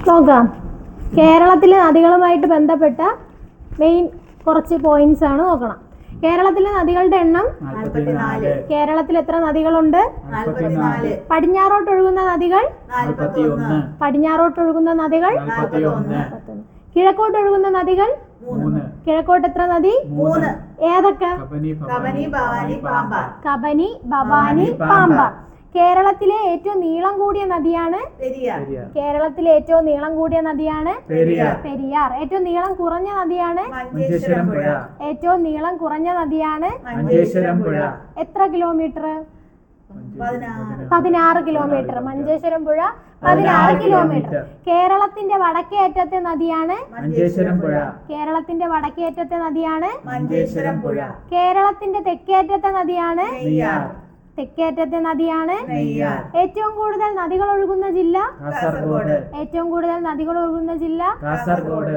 നോക്കാം. കേരളത്തിലെ നദികളുമായിട്ട് ബന്ധപ്പെട്ട മെയിൻ കുറച്ച് പോയിന്റ്സ് ആണ് നോക്കണം. കേരളത്തിലെ നദികളുടെ എണ്ണം 44. കേരളത്തിൽ എത്ര നദികളുണ്ട്? 44. പടിഞ്ഞാറോട്ടൊഴുകുന്ന നദികൾ 41. പടിഞ്ഞാറോട്ടൊഴുകുന്ന നദികൾ 41. കിഴക്കോട്ടൊഴുകുന്ന നദികൾ 3. കിഴക്കോട്ട് എത്ര നദി? 3. ഏതൊക്കെ? കബനി, ഭവാനി, പാമ്പാർ. കബനി, ഭവാനി, പാമ്പാർ. കേരളത്തിലെ ഏറ്റവും നീളം കൂടിയ നദിയാണ് പെരിയാർ. കേരളത്തിലെ ഏറ്റവും നീളം കൂടിയ നദിയാണ് പെരിയാർ. ഏറ്റവും നീളം കുറഞ്ഞ നദിയാണ് മഞ്ചേശ്വരം പുഴ. ഏറ്റവും നീളം കുറഞ്ഞ നദിയാണ് മഞ്ചേശ്വരം പുഴ. എത്ര കിലോമീറ്റർ? 16. 16 കിലോമീറ്റർ. മഞ്ചേശ്വരം പുഴ 16 കിലോമീറ്റർ. കേരളത്തിന്റെ വടക്കേ അറ്റത്തെ നദിയാണ് മഞ്ചേശ്വരം പുഴ. കേരളത്തിന്റെ വടക്കേ അറ്റത്തെ നദിയാണ് മഞ്ചേശ്വരം പുഴ. കേരളത്തിന്റെ തെക്കേ അറ്റത്തെ നദിയാണ് നെയ്യാർ. തെക്കേ അറ്റത്തെ നദിയാണ് നെയ്യാർ. ഏറ്റവും കൂടുതൽ നദികൾ ഒഴുകുന്ന ജില്ല കാസർഗോഡ്. ഏറ്റവും കൂടുതൽ നദികൾ ഒഴുകുന്ന ജില്ല കാസർഗോഡ്.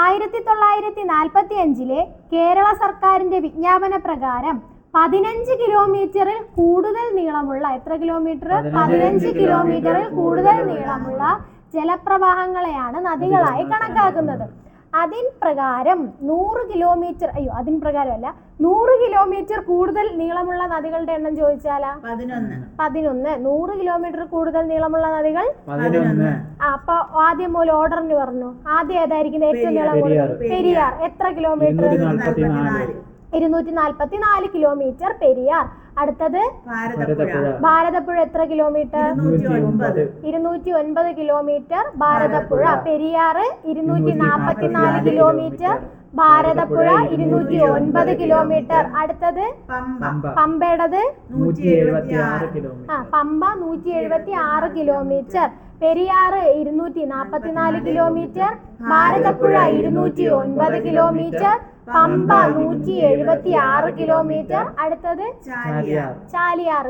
1945 കേരള സർക്കാരിന്റെ വിജ്ഞാപന പ്രകാരം 15 കിലോമീറ്ററിൽ കൂടുതൽ നീളമുള്ള എത്ര കിലോമീറ്റർ? 15 കിലോമീറ്ററിൽ കൂടുതൽ നീളമുള്ള ജലപ്രവാഹങ്ങളെയാണ് നദികളായി കണക്കാക്കുന്നത്. അതിൻ പ്രകാരം 100 കിലോമീറ്റർ അതിൻ പ്രകാരമല്ല 100 കിലോമീറ്റർ കൂടുതൽ നീളമുള്ള നദികളുടെ എണ്ണം ചോദിച്ചാലാ 11. 100 കിലോമീറ്റർ കൂടുതൽ നീളമുള്ള നദികൾ 11. അപ്പൊ ആദ്യം മുതൽ ഓർഡറിന് പറഞ്ഞു. ആദ്യം ഏതായിരിക്കും ഏറ്റവും നീളം കൂടുതൽ? പെരിയാർ. എത്ര കിലോമീറ്റർ? 244 കിലോമീറ്റർ പെരിയാർ. അടുത്തത് ഭാരതപ്പുഴ. എത്ര kilometre? 209 kilometre Bharathapuzha. Periyar 244 kilometre, Bharathapuzha 209 kilometre. അടുത്തത് പമ്പയുടേത് 176 Pamba 176 kilometre. Periyar 244 kilometre, Bharathapuzha 209 kilometre, Pamba 176 kilometre. അടുത്തത് ചാലിയാർ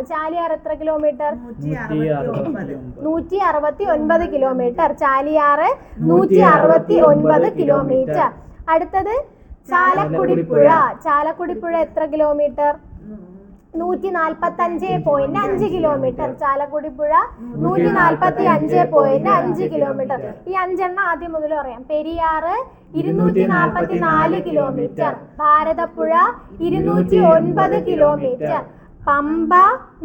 എത്ര കിലോമീറ്റർ? 169 കിലോമീറ്റർ. ചാലിയാർ 169 കിലോമീറ്റർ. അടുത്തത് ചാലക്കുടിപ്പുഴ എത്ര കിലോമീറ്റർ? 145.5 കിലോമീറ്റർ. ചാലക്കുടിപ്പുഴ 145.5 കിലോമീറ്റർ. ഈ 5 ആദ്യം മുതൽ പറയാം. Periyar 244 kilometre, Bharathapuzha 209 kilometre, Pamba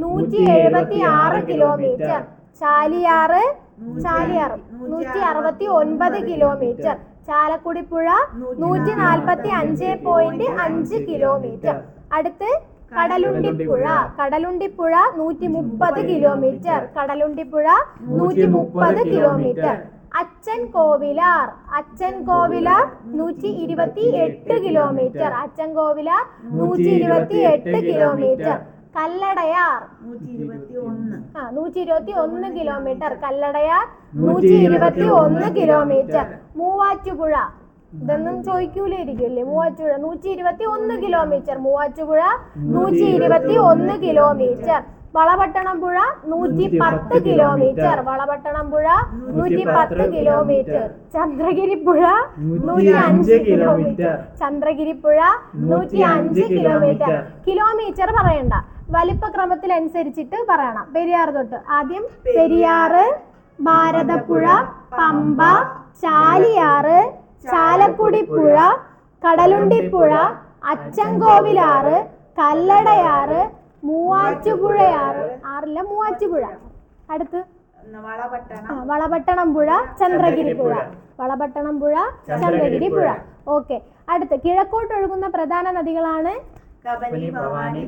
176 kilometre, Chaliyar 169 kilometre, Chalakudippuzha 145.5 kilometre. അടുത്ത് Kadalundippuzha 130 kilometre. Kadalundippuzha 130 kilometre. Achankovilar 128 kilometre. Achankovilar 128 kilometre. Kalladayar 121 kilometre. Kalladayar 121 kilometre. Muvattupuzha ഇതൊന്നും ചോദിക്കൂലായിരിക്കുമല്ലേ. മൂവാറ്റുപുഴ 121 കിലോമീറ്റർ. മൂവാറ്റുപുഴ 121 കിലോമീറ്റർ. വളപട്ടണം പുഴ 110 കിലോമീറ്റർ. വളപട്ടണം പുഴ 110 kilometre. Chandragirippuzha 105 kilometre. Chandragirippuzha 105 kilometre. Kilometre പറയണ്ട, വലിപ്പക്രമത്തിലനുസരിച്ചിട്ട് പറയണം. പെരിയാർ തൊട്ട് ആദ്യം പെരിയാർ, ഭാരതപ്പുഴ, പമ്പ, ചാലിയാർ, ചാലക്കുടിപ്പുഴ, കടലുണ്ടിപ്പുഴ, അച്ചൻകോവിലാറ്, കല്ലടയാറ്, മൂവാറ്റുപുഴയാറ്. മൂവാറ്റുപുഴ. അടുത്ത് വളപട്ടണം പുഴ, ചന്ദ്രഗിരിപ്പുഴ. വളപട്ടണം പുഴ, ചന്ദ്രഗിരിപ്പുഴ. ഓക്കെ. അടുത്ത് കിഴക്കോട്ടൊഴുകുന്ന പ്രധാന നദികളാണ് കബനി, ഭവാനി,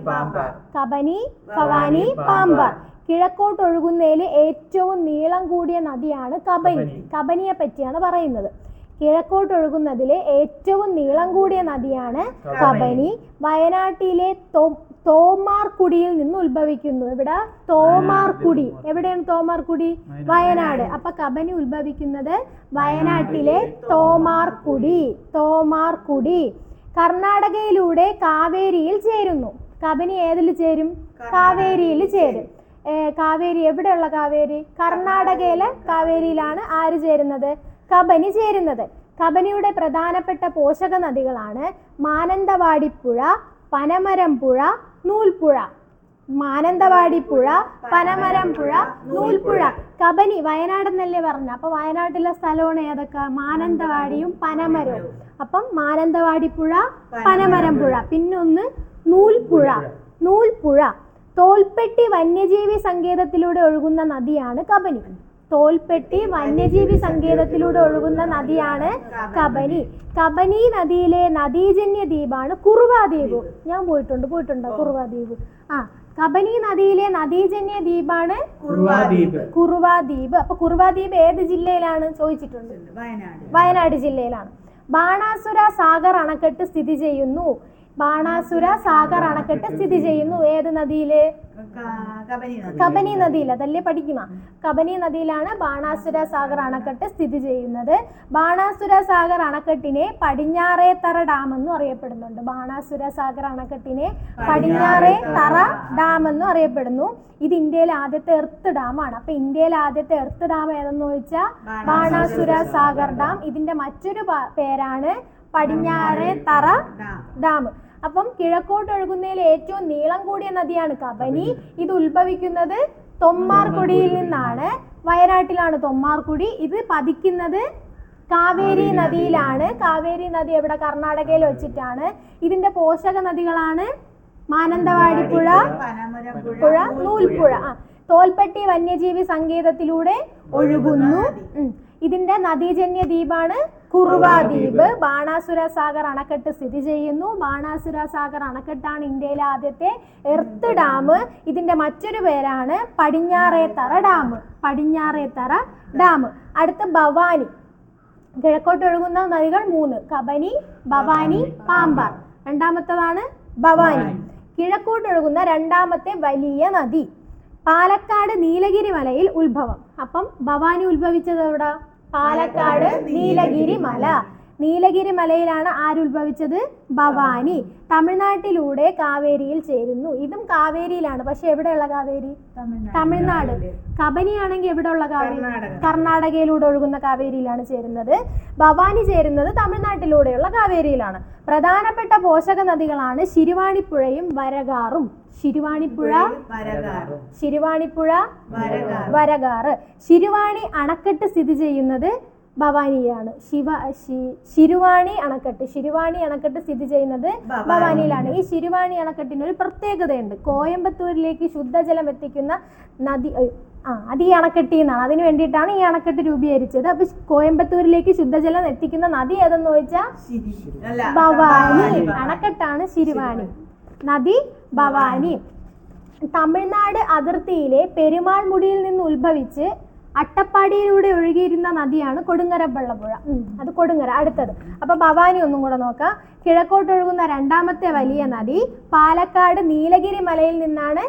പാമ്പാർ. കിഴക്കോട്ടൊഴുകുന്നതിൽ ഏറ്റവും നീളം കൂടിയ നദിയാണ് കബനി. കബനിയെ പറ്റിയാണ് പറയുന്നത്. കിഴക്കോട്ടൊഴുകുന്നതിലെ ഏറ്റവും നീളം കൂടിയ നദിയാണ് കബനി. വയനാട്ടിലെ തോമാർകുടിയിൽ നിന്ന് ഉത്ഭവിക്കുന്നു. ഇവിടെ തോമാർകുടി. എവിടെയാണ് തോമാർകുടി? വയനാട്. അപ്പൊ കബനി ഉത്ഭവിക്കുന്നത് വയനാട്ടിലെ തോമാർകുടി. കർണാടകയിലൂടെ കാവേരിയിൽ ചേരുന്നു. കബനി ഏതിൽ ചേരും? കാവേരിയിൽ ചേരും. കാവേരി എവിടെയുള്ള കാവേരി? കർണാടകയിലെ കാവേരിയിലാണ് ആര് ചേരുന്നത്? കബനി ചേരുന്നത്. കബനിയുടെ പ്രധാനപ്പെട്ട പോഷക നദികളാണ് മാനന്തവാടിപ്പുഴ, പനമരം പുഴ, നൂൽപ്പുഴ. മാനന്തവാടി പുഴ, പനമരം പുഴ, നൂൽപ്പുഴ. കബനി വയനാട് എന്നല്ലേ പറഞ്ഞ, അപ്പൊ വയനാട്ടിലെ സ്ഥലമാണ് ഏതൊക്കെ? മാനന്തവാടിയും പനമരവും. അപ്പം മാനന്തവാടി പുഴ, പനമരം പുഴ. പിന്നൊന്ന് നൂൽപ്പുഴ. നൂൽപ്പുഴ തോൽപ്പെട്ടി വന്യജീവി സങ്കേതത്തിലൂടെ ഒഴുകുന്ന നദിയാണ് കബനി. തോൽപ്പെട്ടി വന്യജീവി സങ്കേതത്തിലൂടെ ഒഴുകുന്ന നദിയാണ് കബനി. കബനി നദിയിലെ നദീജന്യ ദ്വീപാണ് കുറുവ ദ്വീപ്. ഞാൻ പോയിട്ടുണ്ടോ കുറുവ ദ്വീപ്? കബനി നദിയിലെ നദീജന്യ ദ്വീപാണ് കുറുവ ദ്വീപ്. അപ്പൊ കുറുവ ദ്വീപ് ഏത് ജില്ലയിലാണ് ചോദിച്ചിട്ടുണ്ട്? വയനാട് ജില്ലയിലാണ്. ബാണാസുര സാഗർ അണക്കെട്ട് സ്ഥിതി ചെയ്യുന്നു. ബാണാസുര സാഗർ അണക്കെട്ട് സ്ഥിതി ചെയ്യുന്നു ഏത് നദിയില്? കബനി നദിയിൽ. അതല്ലേ പഠിക്കുന്ന? കബനി നദിയിലാണ് ബാണാസുര സാഗർ അണക്കെട്ട് സ്ഥിതി ചെയ്യുന്നത്. ബാണാസുര സാഗർ അണക്കെട്ടിനെ പടിഞ്ഞാറേത്തറ ഡാം എന്നും അറിയപ്പെടുന്നുണ്ട്. ബാണാസുര സാഗർ അണക്കെട്ടിനെ പടിഞ്ഞാറേത്തറ ഡാം എന്നും അറിയപ്പെടുന്നു. ഇത് ഇന്ത്യയിലെ ആദ്യത്തെ എർത്ത് ഡാമാണ്. അപ്പൊ ഇന്ത്യയിലെ ആദ്യത്തെ എർത്ത് ഡാം ഏതെന്ന് ചോദിച്ചാൽ ബാണാസുര സാഗർ ഡാം. ഇതിന്റെ മറ്റൊരു പേരാണ് പടിഞ്ഞാറേത്തറ ഡാം. അപ്പം കിഴക്കോട്ട് ഒഴുകുന്നതിൽ ഏറ്റവും നീളം കൂടിയ നദിയാണ് കബനി. ഇത് ഉത്ഭവിക്കുന്നത് തൊമ്മാർകുടിയിൽ നിന്നാണ്. വയനാട്ടിലാണ് തൊമ്മാർകുടി. ഇത് പതിക്കുന്നത് കാവേരി നദിയിലാണ്. കാവേരി നദി എവിടെ? കർണാടകയിൽ വെച്ചിട്ടാണ്. ഇതിന്റെ പോഷക നദികളാണ് മാനന്തവാടി പുഴ, നൂൽപ്പുഴ. തോൽപ്പെട്ടി വന്യജീവി സങ്കേതത്തിലൂടെ ഒഴുകുന്നു. ഇതിന്റെ നദീജന്യ ദ്വീപാണ് കുറുവ ദ്വീപ്. ബാണാസുര സാഗർ അണക്കെട്ട് സ്ഥിതി ചെയ്യുന്നു. ബാണാസുര സാഗർ അണക്കെട്ടാണ് ഇന്ത്യയിലെ ആദ്യത്തെ എർത്ത് ഡാം. ഇതിന്റെ മറ്റൊരു പേരാണ് പടിഞ്ഞാറേത്തറ ഡാം. പടിഞ്ഞാറേത്തറ ഡാം. അടുത്ത് ഭവാനി. കിഴക്കോട്ട് ഒഴുകുന്ന നദികൾ 3: കബനി, ഭവാനി, പാമ്പാർ. രണ്ടാമത്തേതാണ് ഭവാനി. കിഴക്കോട്ട് ഒഴുകുന്ന രണ്ടാമത്തെ വലിയ നദി പാലക്കാട് നീലഗിരി മലയിൽ ഉത്ഭവം. അപ്പം ഭവാനി ഉത്ഭവിച്ചത് എവിടെ? പാലക്കാട് നീലഗിരി മല. നീലഗിരി മലയിലാണ് ആരുത്ഭവിച്ചത്? ഭവാനി. തമിഴ്നാട്ടിലൂടെ കാവേരിയിൽ ചേരുന്നു. ഇതും കാവേരിയിലാണ്. പക്ഷെ എവിടെയുള്ള കാവേരി? തമിഴ്നാട്. കബനി ആണെങ്കിൽ എവിടെയുള്ള കാവേരി? കർണാടകയിലൂടെ ഒഴുകുന്ന കാവേരിയിലാണ് ചേരുന്നത്. ഭവാനി ചേരുന്നത് തമിഴ്നാട്ടിലൂടെയുള്ള കാവേരിയിലാണ്. പ്രധാനപ്പെട്ട പോഷക നദികളാണ് ശിരുവാണിപ്പുഴയും വരഗാറും. ശിരുവാണിപ്പുഴ, വരഗാറ്. ശിരുവാണി അണക്കെട്ട് സ്ഥിതി ചെയ്യുന്നത് ഭവാനിയിലാണ്. ശിരുവാണി അണക്കെട്ട് സ്ഥിതി ചെയ്യുന്നത് ഭവാനിയിലാണ്. ഈ ശിരുവാണി അണക്കെട്ടിന് ഒരു പ്രത്യേകതയുണ്ട്. കോയമ്പത്തൂരിലേക്ക് ശുദ്ധജലം എത്തിക്കുന്ന നദി അത് ഈ അണക്കെട്ടിൽ നിന്നാണ്. അതിന് വേണ്ടിയിട്ടാണ് ഈ അണക്കെട്ട് രൂപീകരിച്ചത്. അപ്പൊ കോയമ്പത്തൂരിലേക്ക് ശുദ്ധജലം എത്തിക്കുന്ന നദി ഏതെന്ന് ചോദിച്ചാൽ ഭവാനി. അണക്കെട്ടാണ് ശിരുവാണി. നദി ഭവാനി. തമിഴ്നാട് അതിർത്തിയിലെ പെരുമാൾമുടിയിൽ നിന്ന് ഉത്ഭവിച്ച് അട്ടപ്പാടിയിലൂടെ ഒഴുകിയിരുന്ന നദിയാണ് കൊടുങ്ങരപ്പള്ളപ്പുഴ. അത് കൊടുങ്ങര. അടുത്തത് അപ്പൊ ഭവാനി ഒന്നും കൂടെ നോക്കാം. കിഴക്കോട്ട് ഒഴുകുന്ന രണ്ടാമത്തെ വലിയ നദി പാലക്കാട് നീലഗിരി മലയിൽ നിന്നാണ്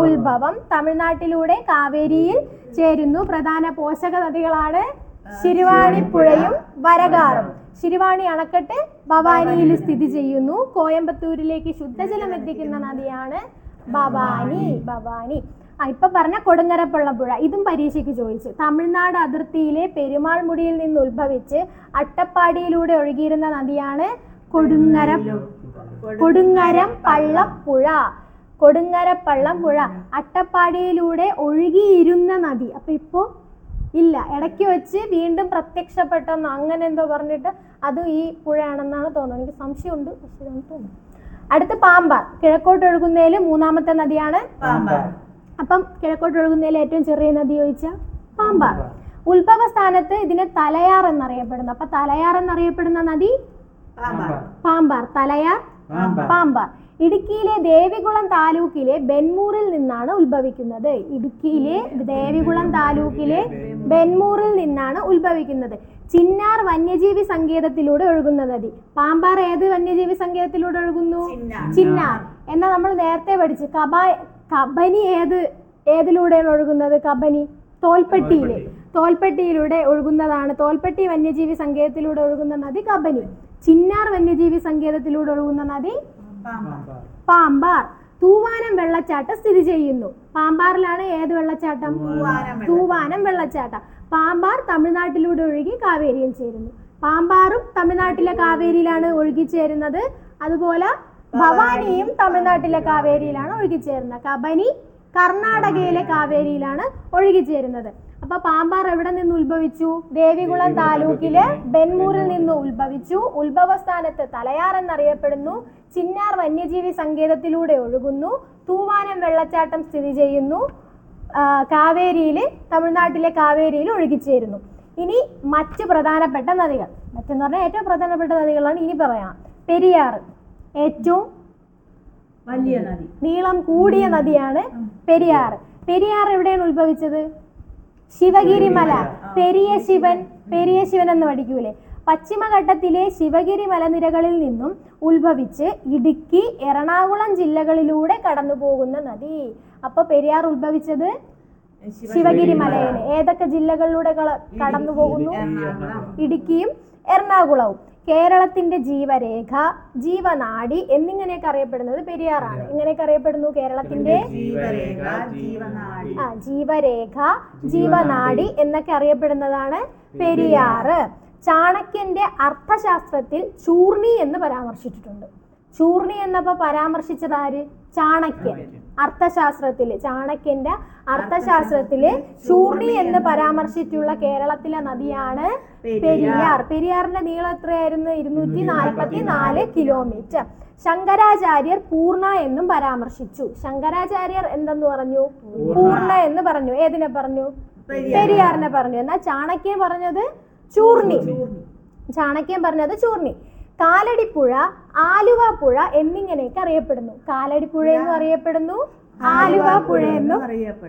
ഉത്ഭവം. തമിഴ്നാട്ടിലൂടെ കാവേരിയിൽ ചേരുന്നു. പ്രധാന പോഷക നദികളാണ് ശിരുവാണിപ്പുഴയും വരഗാറും. ശിരുവാണി അണക്കെട്ട് ഭവാനിയിൽ സ്ഥിതി ചെയ്യുന്നു. കോയമ്പത്തൂരിലേക്ക് ശുദ്ധജലം എത്തിക്കുന്ന നദിയാണ് ഭവാനി. ഇപ്പൊ പറഞ്ഞ കൊടുങ്ങരപ്പള്ളപ്പുഴ. ഇതും പരീക്ഷയ്ക്ക് ചോദിച്ചു. തമിഴ്നാട് അതിർത്തിയിലെ പെരുമാൾമുടിയിൽ നിന്ന് ഉത്ഭവിച്ച് അട്ടപ്പാടിയിലൂടെ ഒഴുകിയിരുന്ന നദിയാണ് കൊടുങ്ങരപ്പള്ളപ്പുഴ. അട്ടപ്പാടിയിലൂടെ ഒഴുകിയിരുന്ന നദി. അപ്പൊ ഇപ്പോ ഇല്ല, ഇടയ്ക്ക് വെച്ച് വീണ്ടും പ്രത്യക്ഷപ്പെട്ടെന്നോ അങ്ങനെ എന്തോ പറഞ്ഞിട്ട് അത് ഈ പുഴയാണെന്നാണ് തോന്നുന്നത്. എനിക്ക് സംശയമുണ്ട്, പക്ഷെ ഇതാണ് തോന്നുന്നു. അടുത്ത് പാമ്പാർ. കിഴക്കോട്ട് ഒഴുകുന്നതിൽ മൂന്നാമത്തെ നദിയാണ് പാമ്പാർ. അപ്പം കിഴക്കോട്ട് ഒഴുകുന്നതിൽ ഏറ്റവും ചെറിയ നദി ചോദിച്ചാൽ പാമ്പാർ. ഉത്ഭവ സ്ഥാനത്ത് ഇതിന് തലയാർ എന്നറിയപ്പെടുന്നു. അപ്പൊ തലയാർ എന്നറിയപ്പെടുന്ന നദി പാമ്പാർ. തലയാർ, പാമ്പാർ. ഇടുക്കിയിലെ ദേവികുളം താലൂക്കിലെ ബെൻമൂറിൽ നിന്നാണ് ഉത്ഭവിക്കുന്നത്. ഇടുക്കിയിലെ ദേവികുളം താലൂക്കിലെ ബെൻമൂറിൽ നിന്നാണ് ഉത്ഭവിക്കുന്നത്. ചിന്നാർ വന്യജീവി സങ്കേതത്തിലൂടെ ഒഴുകുന്ന നദി. പാമ്പാർ ഏത് വന്യജീവി സങ്കേതത്തിലൂടെ ഒഴുകുന്നു? ചിന്നാർ. എന്നാൽ നമ്മൾ നേരത്തെ പഠിച്ചു കബനി ഏതിലൂടെയാണ് ഒഴുകുന്നത്? കബനി തോൽപ്പെട്ടിയിലൂടെ ഒഴുകുന്നതാണ്. തോൽപ്പെട്ടി വന്യജീവി സങ്കേതത്തിലൂടെ ഒഴുകുന്ന നദി കബനി. ചിന്നാർ വന്യജീവി സങ്കേതത്തിലൂടെ ഒഴുകുന്ന നദി പാമ്പാർ. തൂവാനം വെള്ളച്ചാട്ടം സ്ഥിതി ചെയ്യുന്നു. പാമ്പാറിലാണ് ഏത് വെള്ളച്ചാട്ടം? തൂവാനം വെള്ളച്ചാട്ടം. പാമ്പാർ തമിഴ്നാട്ടിലൂടെ ഒഴുകി കാവേരിയിൽ ചേരുന്നു. പാമ്പാറും തമിഴ്നാട്ടിലെ കാവേരിയിലാണ് ഒഴുകിച്ചേരുന്നത്. അതുപോലെ ഭവാനിയും തമിഴ്നാട്ടിലെ കാവേരിയിലാണ് ഒഴുകിച്ചേരുന്നത്. കബനി കർണാടകയിലെ കാവേരിയിലാണ് ഒഴുകിച്ചേരുന്നത്. അപ്പൊ പാമ്പാർ എവിടെ നിന്ന് ഉത്ഭവിച്ചു? ദേവികുളം താലൂക്കില് ബെൻമൂറിൽ നിന്ന് ഉത്ഭവിച്ചു. ഉത്ഭവസ്ഥാനത്ത് തലയാർ എന്നറിയപ്പെടുന്നു. ചിന്നാർ വന്യജീവി സങ്കേതത്തിലൂടെ ഒഴുകുന്നു. തൂവാനം വെള്ളച്ചാട്ടം സ്ഥിതി ചെയ്യുന്നു. കാവേരിയില്, തമിഴ്നാട്ടിലെ കാവേരിയിൽ ഒഴുകിച്ചേരുന്നു. ഇനി മറ്റ് പ്രധാനപ്പെട്ട നദികൾ, മറ്റെന്ന് പറഞ്ഞാൽ ഏറ്റവും പ്രധാനപ്പെട്ട നദികളാണ് ഇനി പറയാം. പെരിയാർ ഏറ്റവും വലിയ നദി, നീളം കൂടിയ നദിയാണ് പെരിയാർ. പെരിയാർ എവിടെയാണ് ഉത്ഭവിച്ചത്? ശിവഗിരി മല, പെരിയ ശിവൻ എന്ന് പഠിക്കൂലേ? പശ്ചിമഘട്ടത്തിലെ ശിവഗിരി മലനിരകളിൽ നിന്നും ഉത്ഭവിച്ച് ഇടുക്കി, എറണാകുളം ജില്ലകളിലൂടെ കടന്നു പോകുന്ന നദി. അപ്പൊ പെരിയാർ ഉത്ഭവിച്ചത് ശിവഗിരി മലയിൽ. ഏതൊക്കെ ജില്ലകളിലൂടെ കടന്നു പോകുന്നു? ഇടുക്കിയും എറണാകുളവും. കേരളത്തിന്റെ ജീവരേഖ, ജീവനാഡി എന്നിങ്ങനെയൊക്കെ അറിയപ്പെടുന്നത് പെരിയാറാണ്. ഇങ്ങനെയൊക്കെ അറിയപ്പെടുന്നു കേരളത്തിന്റെ ജീവരേഖ, ജീവനാഡി എന്നൊക്കെ അറിയപ്പെടുന്നതാണ് പെരിയാറ്. ചാണക്യന്റെ അർത്ഥശാസ്ത്രത്തിൽ ചൂർണി എന്ന് പരാമർശിച്ചിട്ടുണ്ട്. ചൂർണി എന്നപ്പോ പരാമർശിച്ചത് ആര്? ചാണക്യൻ. അർത്ഥശാസ്ത്രത്തില്, ചാണക്യന്റെ അർത്ഥശാസ്ത്രത്തില് ചൂർണി എന്ന് പരാമർശിച്ചിട്ടുള്ള കേരളത്തിലെ നദിയാണ് പെരിയാർ. പെരിയാറിന്റെ നീളം എത്രയായിരുന്നു? 244 കിലോമീറ്റർ. ശങ്കരാചാര്യർ പൂർണ്ണ എന്നും പരാമർശിച്ചു. ശങ്കരാചാര്യർ എന്തെന്ന് പറഞ്ഞു? പൂർണ്ണ എന്ന് പറഞ്ഞു. ഏതിനെ പറഞ്ഞു? പെരിയാറിനെ പറഞ്ഞു. എന്നാൽ ചാണക്യൻ പറഞ്ഞത് ചൂർണി. ചാണക്യൻ പറഞ്ഞത് ചൂർണി. കാലടിപ്പുഴ, ആലുവ പുഴ എന്നിങ്ങനെയൊക്കെ അറിയപ്പെടുന്നു. കാലടിപ്പുഴ എന്നും അറിയപ്പെടുന്നു, ആലുവ പുഴ എന്നും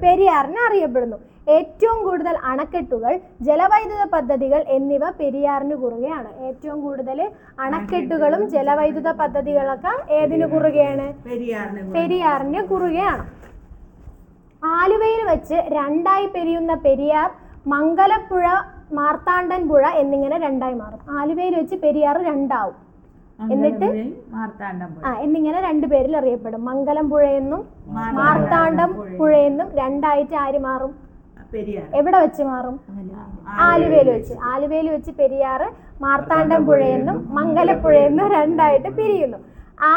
പെരിയാറിനെ അറിയപ്പെടുന്നു. ഏറ്റവും കൂടുതൽ അണക്കെട്ടുകൾ, ജലവൈദ്യുത പദ്ധതികൾ എന്നിവ പെരിയാറിന് കുറുകെയാണ്. ഏറ്റവും കൂടുതൽ അണക്കെട്ടുകളും ജലവൈദ്യുത പദ്ധതികളൊക്കെ ഏതിനു കുറുകെയാണ്? പെരിയാറിന് കുറുകെയാണ്. ആലുവയിൽ വെച്ച് രണ്ടായി പിരിയുന്ന പെരിയാർ മംഗലപ്പുഴ, മാർത്താണ്ഡൻ പുഴ എന്നിങ്ങനെ രണ്ടായി മാറും. ആലുവയിൽ വെച്ച് പെരിയാർ രണ്ടാവും. എന്നിട്ട് എന്നിങ്ങനെ രണ്ടു പേരിൽ അറിയപ്പെടും. മംഗലം പുഴയെന്നും മാർത്താണ്ഡം പുഴയെന്നും രണ്ടായിട്ട് ആര് മാറും? എവിടെ വെച്ച് മാറും? ആലുവയിൽ വെച്ച്. ആലുവയിൽ വെച്ച് പെരിയാർ മാർത്താണ്ഡം പുഴയെന്നും മംഗലപ്പുഴയെന്നും രണ്ടായിട്ട് പിരിയുന്നു.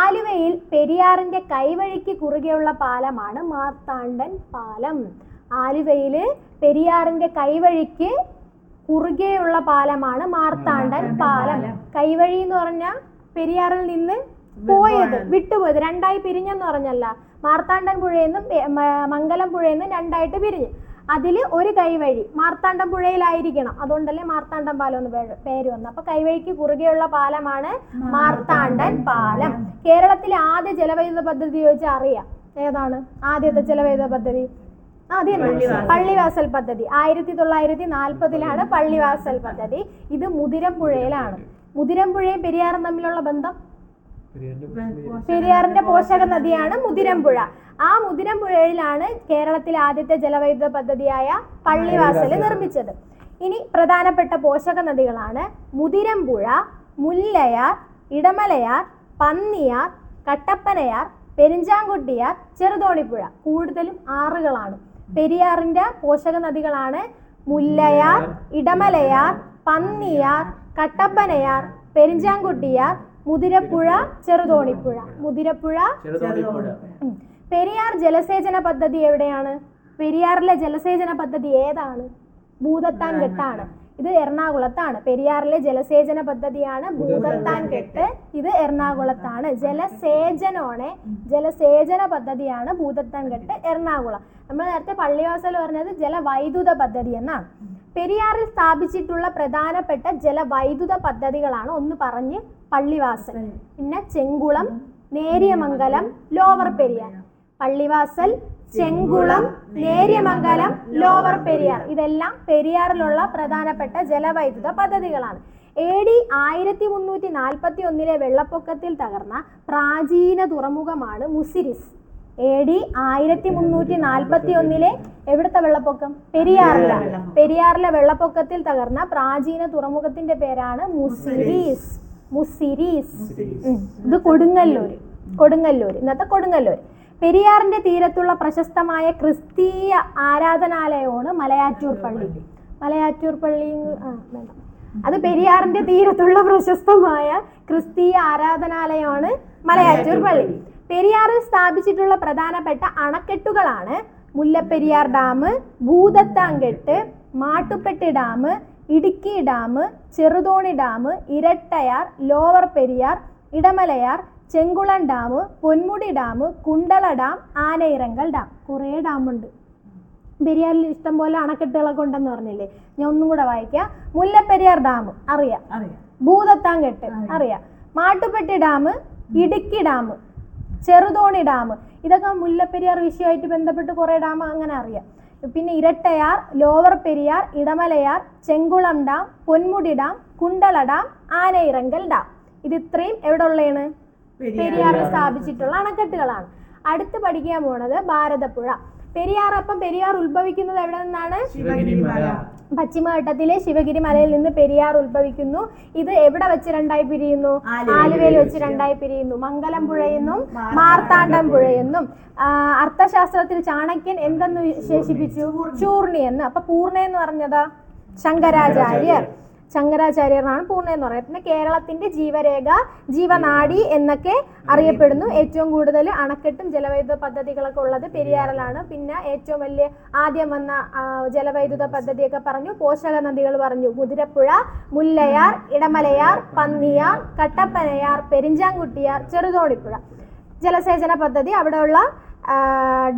ആലുവയിൽ പെരിയാറിന്റെ കൈവഴിക്ക് കുറുകെയുള്ള പാലമാണ് മാർത്താണ്ഡൻ പാലം. ആലുവയില് പെരിയാറിന്റെ കൈവഴിക്ക് കുറുകെയുള്ള പാലമാണ് മാർത്താണ്ഡൻ പാലം. കൈവഴി എന്ന് പറഞ്ഞാൽ പെരിയാറിൽ നിന്ന് പോയത്, വിട്ടുപോയത്, രണ്ടായി പിരിഞ്ഞെന്ന് പറഞ്ഞല്ല. മാർത്താണ്ഡൻ പുഴയെന്നും മംഗലം പുഴയെന്നും രണ്ടായിട്ട് പിരിഞ്ഞു. അതിൽ ഒരു കൈവഴി മാർത്താണ്ഡം പുഴയിലായിരിക്കണം. അതുകൊണ്ടല്ലേ മാർത്താണ്ഡൻ പാലം എന്ന് പേര് വന്നു. അപ്പൊ കൈവഴിക്ക് കുറുകെയുള്ള പാലമാണ് മാർത്താണ്ഡൻ പാലം. കേരളത്തിലെ ആദ്യ ജലവൈദ്യുത പദ്ധതി ചോദിച്ചാൽ അറിയാം. ഏതാണ് ആദ്യത്തെ ജലവൈദ്യുത പദ്ധതി? പള്ളിവാസൽ പദ്ധതി. 1940 പള്ളിവാസൽ പദ്ധതി. ഇത് മുതിരമ്പുഴയിലാണ്. മുതിരമ്പുഴയും പെരിയാറും തമ്മിലുള്ള ബന്ധം, പെരിയാറിന്റെ പോഷക നദിയാണ് മുതിരമ്പുഴ. ആ മുതിരമ്പുഴയിലാണ് കേരളത്തിലെ ആദ്യത്തെ ജലവൈദ്യുത പദ്ധതിയായ പള്ളിവാസൽ നിർമ്മിച്ചത്. ഇനി പ്രധാനപ്പെട്ട പോഷക നദികളാണ് മുതിരമ്പുഴ, മുല്ലയാർ, ഇടമലയാർ, പന്നിയാർ, കട്ടപ്പനയാർ, പെരിഞ്ചാംകുട്ടിയാർ, ചെറുതോണിപ്പുഴ. കൂടുതലും ആറുകളാണ്. പെരിയാറിന്റെ പോഷക നദികളാണ് മുല്ലയാർ, ഇടമലയാർ, പന്നിയാർ, കട്ടപ്പനയാർ, പെരിഞ്ചാംകുട്ടിയാർ, മുതിരപ്പുഴ, ചെറുതോണിപ്പുഴ. മുതിരപ്പുഴ, പെരിയാർ ജലസേചന പദ്ധതി എവിടെയാണ്? പെരിയാറിലെ ജലസേചന പദ്ധതി ഏതാണ്? ഭൂതത്താൻ കെട്ടാണ്. ഇത് എറണാകുളത്താണ്. പെരിയാറിലെ ജലസേചന പദ്ധതിയാണ് ഭൂതത്താൻ കെട്ട്. ഇത് എറണാകുളത്താണ്. ജലസേചന പദ്ധതിയാണ് ഭൂതത്താൻ കെട്ട്, എറണാകുളം. നമ്മൾ നേരത്തെ പള്ളിവാസൽ പറഞ്ഞത് ജലവൈദ്യുത പദ്ധതി എന്നാണ്. പെരിയാറിൽ സ്ഥാപിച്ചിട്ടുള്ള പ്രധാനപ്പെട്ട ജലവൈദ്യുത പദ്ധതികളാണ് ഒന്ന് പറഞ്ഞ് പള്ളിവാസൽ, പിന്നെ ചെങ്കുളം, നേര്യമംഗലം, ലോവർ പെരിയാർ. പള്ളിവാസൽ, ചെങ്കുളം, നേര്യമംഗലം, ലോവർ പെരിയാർ ഇതെല്ലാം പെരിയാറിലുള്ള പ്രധാനപ്പെട്ട ജലവൈദ്യുത പദ്ധതികളാണ്. AD 1341 വെള്ളപ്പൊക്കത്തിൽ തകർന്ന പ്രാചീന തുറമുഖമാണ് മുസിരിസ്. AD 1341 എവിടുത്തെ വെള്ളപ്പൊക്കം? പെരിയാറിലെ വെള്ളപ്പൊക്കത്തിൽ തകർന്ന പ്രാചീന തുറമുഖത്തിന്റെ പേരാണ് മുസിരീസ്. ഇത് കൊടുങ്ങല്ലൂർ, ഇന്നത്തെ കൊടുങ്ങല്ലൂർ. പെരിയാറിന്റെ തീരത്തുള്ള പ്രശസ്തമായ ക്രിസ്തീയ ആരാധനാലയമാണ് മലയാറ്റൂർ പള്ളി. അത് പെരിയാറിന്റെ തീരത്തുള്ള പ്രശസ്തമായ ക്രിസ്തീയ ആരാധനാലയമാണ് മലയാറ്റൂർ പള്ളി. പെരിയാറിൽ സ്ഥാപിച്ചിട്ടുള്ള പ്രധാനപ്പെട്ട അണക്കെട്ടുകളാണ് Mullaperiyar dam, Bhoothathankettu, Mattupetty dam, Idukki dam, Cheruthoni dam, Irattayar, lower Periyar, Idamalayar, Chenkulam dam, Ponmudi dam, Kundala dam, Anayirankal dam. കുറേ ഡാമുണ്ട്. പെരിയാറിൽ ഇഷ്ടംപോലെ അണക്കെട്ടുകളൊക്കെ ഉണ്ടെന്ന് പറഞ്ഞില്ലേ. ഞാൻ ഒന്നും കൂടെ വായിക്കാം. മുല്ലപ്പെരിയാർ ഡാം അറിയാം, ഭൂതത്താൻകെട്ട് അറിയാം, Mattupetty dam, Idukki dam, Cheruthoni dam, ഇതൊക്കെ മുല്ലപ്പെരിയാർ വിഷയമായിട്ട് ബന്ധപ്പെട്ട് കുറേ ഡാം അങ്ങനെ അറിയാം. പിന്നെ Irattayar, lower Periyar, Idamalayar, Chenkulam dam, Ponmudi dam, Kundala dam, Anayirankal dam. ഇത് ഇത്രയും എവിടെ ഉള്ളതാണ്? പെരിയാറിൽ സ്ഥാപിച്ചിട്ടുള്ള അണക്കെട്ടുകളാണ്. അടുത്ത് പഠിക്കാൻ പോണത് ഭാരതപ്പുഴ. പെരിയാർ. അപ്പം പെരിയാർ ഉത്ഭവിക്കുന്നത് എവിടെ നിന്നാണ്? പശ്ചിമഘട്ടത്തിലെ ശിവഗിരി മലയിൽ നിന്ന് പെരിയാർ ഉത്ഭവിക്കുന്നു. ഇത് എവിടെ വെച്ച് രണ്ടായി പിരിയുന്നു? ആലുവയിൽ വെച്ച് രണ്ടായി പിരിയുന്നു. മംഗലം പുഴയെന്നും മാർത്താണ്ഡം പുഴയെന്നും. അർത്ഥശാസ്ത്രത്തിൽ ചാണക്യൻ എന്തെന്ന് വിശേഷിപ്പിച്ചു? ചൂർണി എന്ന്. അപ്പൊ പൂർണ്ണ എന്ന് പറഞ്ഞതാ ശങ്കരാചാര്യർ. ശങ്കരാചാര്യനാണ് പൂർണ്ണ എന്ന് പറയുന്നത്. പിന്നെ കേരളത്തിന്റെ ജീവരേഖ, ജീവനാഡി എന്നൊക്കെ അറിയപ്പെടുന്നു. ഏറ്റവും കൂടുതൽ അണക്കെട്ടും ജലവൈദ്യുത പദ്ധതികളൊക്കെ ഉള്ളത് പെരിയാറിലാണ്. പിന്നെ ഏറ്റവും വലിയ ആദ്യം വന്ന ജലവൈദ്യുത പദ്ധതിയൊക്കെ പറഞ്ഞു. പോഷക നദികൾ പറഞ്ഞു. മുതിരപ്പുഴ, മുല്ലയാർ, ഇടമലയാർ, പന്നിയാർ, കട്ടപ്പനയാർ, പെരിഞ്ചാംകുട്ടിയാർ, ചെറുതോണിപ്പുഴ. ജലസേചന പദ്ധതി, അവിടെയുള്ള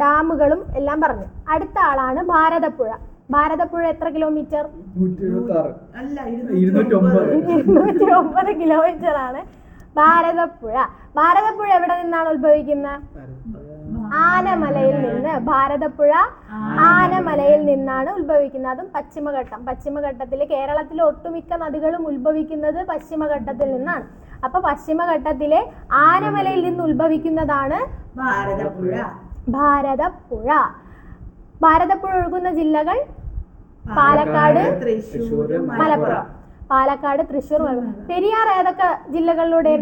ഡാമുകളും എല്ലാം പറഞ്ഞു. അടുത്ത ആളാണ് ഭാരതപ്പുഴ. ഭാരതപ്പുഴ എത്ര കിലോമീറ്റർ? 209 കിലോമീറ്റർ ആണ് ഭാരതപ്പുഴ. ഭാരതപ്പുഴ എവിടെ നിന്നാണ് ഉത്ഭവിക്കുന്നത്? ആനമലയിൽ നിന്ന്. ഭാരതപ്പുഴ ആനമലയിൽ നിന്നാണ് ഉത്ഭവിക്കുന്നത്. അതും പശ്ചിമഘട്ടം. പശ്ചിമഘട്ടത്തിലെ കേരളത്തിലെ ഒട്ടുമിക്ക നദികളും ഉത്ഭവിക്കുന്നത് പശ്ചിമഘട്ടത്തിൽ നിന്നാണ്. അപ്പൊ പശ്ചിമഘട്ടത്തിലെ ആനമലയിൽ നിന്ന് ഉത്ഭവിക്കുന്നതാണ് ഭാരതപ്പുഴ. ഭാരതപ്പുഴ. ഭാരതപ്പുഴ ഒഴുകുന്ന ജില്ലകൾ പാലക്കാട്, തൃശ്ശൂർ, മലപ്പുറം. പാലക്കാട്, തൃശ്ശൂർ, മലപ്പുറം. പെരിയാർ ഏതൊക്കെ ജില്ലകളിലൂടെ?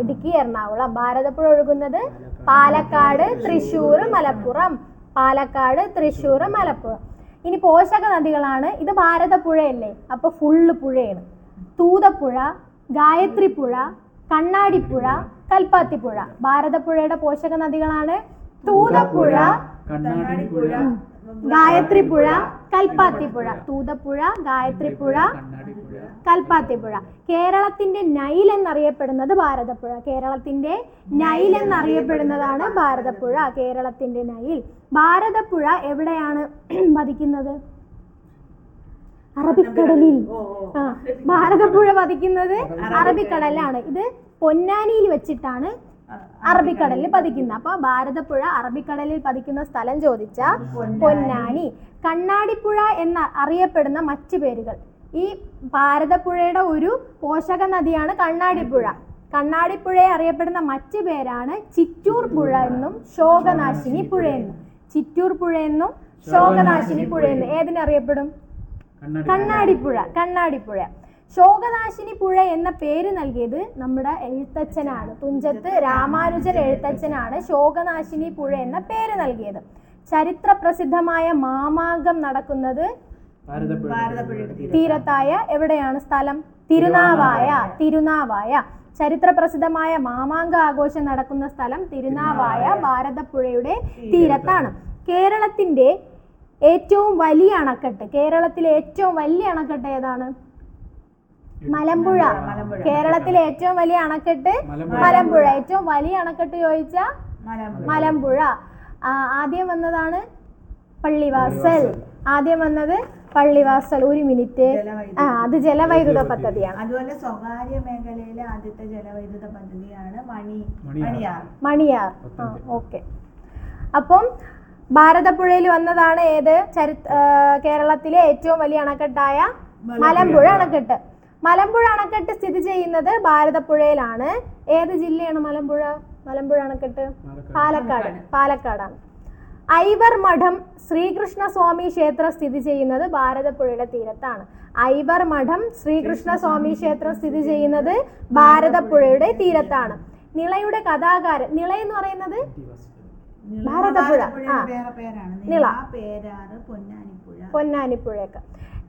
ഇടുക്കി, എറണാകുളം. ഭാരതപ്പുഴ ഒഴുകുന്നത് പാലക്കാട്, തൃശ്ശൂർ, മലപ്പുറം. പാലക്കാട്, തൃശ്ശൂർ, മലപ്പുറം. ഇനി പോഷക നദികളാണ്. ഇത് ഭാരതപ്പുഴയല്ലേ, അപ്പൊ ഫുള്ള് പുഴയാണ്. തൂതപ്പുഴ, ഗായത്രിപ്പുഴ, കണ്ണാടിപ്പുഴ, കൽപ്പാത്തിപ്പുഴ. ഭാരതപ്പുഴയുടെ പോഷക നദികളാണ് തൂതപ്പുഴ, ഗായത്രിപ്പുഴ, കൽപ്പാത്തിപ്പുഴ. തൂതപ്പുഴ, ഗായത്രിപ്പുഴ, കൽപ്പാത്തിപ്പുഴ. കേരളത്തിന്റെ നൈൽ എന്നറിയപ്പെടുന്നത് ഭാരതപ്പുഴ. കേരളത്തിന്റെ നൈൽ എന്നറിയപ്പെടുന്നതാണ് ഭാരതപ്പുഴ. കേരളത്തിന്റെ നൈൽ. ഭാരതപ്പുഴ എവിടെയാണ് പതിക്കുന്നത്? അറബിക്കടലിൽ. ഭാരതപ്പുഴ പതിക്കുന്നത് അറബിക്കടലിലാണ്. ഇത് പൊന്നാനിയിൽ വെച്ചിട്ടാണ് അറബിക്കടലിൽ പതിക്കുന്നത്. അപ്പൊ ഭാരതപ്പുഴ അറബിക്കടലിൽ പതിക്കുന്ന സ്ഥലം ചോദിച്ചാൽ പൊന്നാനി. കണ്ണാടിപ്പുഴ എന്ന് അറിയപ്പെടുന്ന മറ്റു പേരുകൾ. ഈ ഭാരതപ്പുഴയുടെ ഒരു പോഷക നദിയാണ് കണ്ണാടിപ്പുഴ. കണ്ണാടിപ്പുഴയെ അറിയപ്പെടുന്ന മറ്റു പേരാണ് ചിറ്റൂർ പുഴ എന്നും ശോകനാശിനി പുഴ എന്നും. ചിറ്റൂർ പുഴ എന്നും ശോകനാശിനി പുഴ എന്നും. ഏതിനറിയപ്പെടും? കണ്ണാടിപ്പുഴ. കണ്ണാടിപ്പുഴ. ശോകനാശിനി പുഴ എന്ന പേര് നൽകിയത് നമ്മുടെ എഴുത്തച്ഛനാണ്. തുഞ്ചത്ത് രാമാനുജൻ എഴുത്തച്ഛനാണ് ശോകനാശിനി പുഴ എന്ന പേര് നൽകിയത്. ചരിത്ര പ്രസിദ്ധമായ മാമാങ്കം നടക്കുന്നത് തീരത്തായ എവിടെയാണ് സ്ഥലം? തിരുനാവായ. തിരുനാവായ. ചരിത്ര പ്രസിദ്ധമായ മാമാങ്ക ആഘോഷം നടക്കുന്ന സ്ഥലം തിരുനാവായ ഭാരതപ്പുഴയുടെ തീരത്താണ്. കേരളത്തിന്റെ ഏറ്റവും വലിയ അണക്കെട്ട്. കേരളത്തിലെ ഏറ്റവും വലിയ അണക്കെട്ട് ഏതാണ്? മലമ്പുഴ. കേരളത്തിലെ ഏറ്റവും വലിയ അണക്കെട്ട് മലമ്പുഴ. ഏറ്റവും വലിയ അണക്കെട്ട് ചോദിച്ചാൽ മലമ്പുഴ. ആദ്യം വന്നതാണ് പള്ളിവാസൽ. ആദ്യം വന്നത് പള്ളിവാസൽ. ഒരു മിനിറ്റ്. അത് ജലവൈദ്യുത പദ്ധതിയാണ്. അതുപോലെ സ്വകാര്യ മേഖലയിലെ ആദ്യത്തെ ജലവൈദ്യുത പദ്ധതിയാണ് മണിയാർ. ഓക്കെ. അപ്പം ഭാരതപ്പുഴയിൽ വന്നതാണ് ഏത്? കേരളത്തിലെ ഏറ്റവും വലിയ അണക്കെട്ടായ മലമ്പുഴ അണക്കെട്ട്. മലമ്പുഴ അണക്കെട്ട് സ്ഥിതി ചെയ്യുന്നത് ഭാരതപ്പുഴയിലാണ്. ഏത് ജില്ലയാണ് മലമ്പുഴ? മലമ്പുഴ അണക്കെട്ട് പാലക്കാടാണ്. ഐവർ മഠം ശ്രീകൃഷ്ണ സ്വാമി ക്ഷേത്രം സ്ഥിതി ചെയ്യുന്നത് ഭാരതപ്പുഴയുടെ തീരത്താണ്. ഐവർ മഠം ശ്രീകൃഷ്ണ സ്വാമി ക്ഷേത്രം സ്ഥിതി ചെയ്യുന്നത് ഭാരതപ്പുഴയുടെ തീരത്താണ്. നിളയുടെ കഥാകാരൻ. നിള എന്ന് പറയുന്നത് ഭാരതപ്പുഴ. നിള, പൊന്നാനിപ്പുഴയൊക്കെ.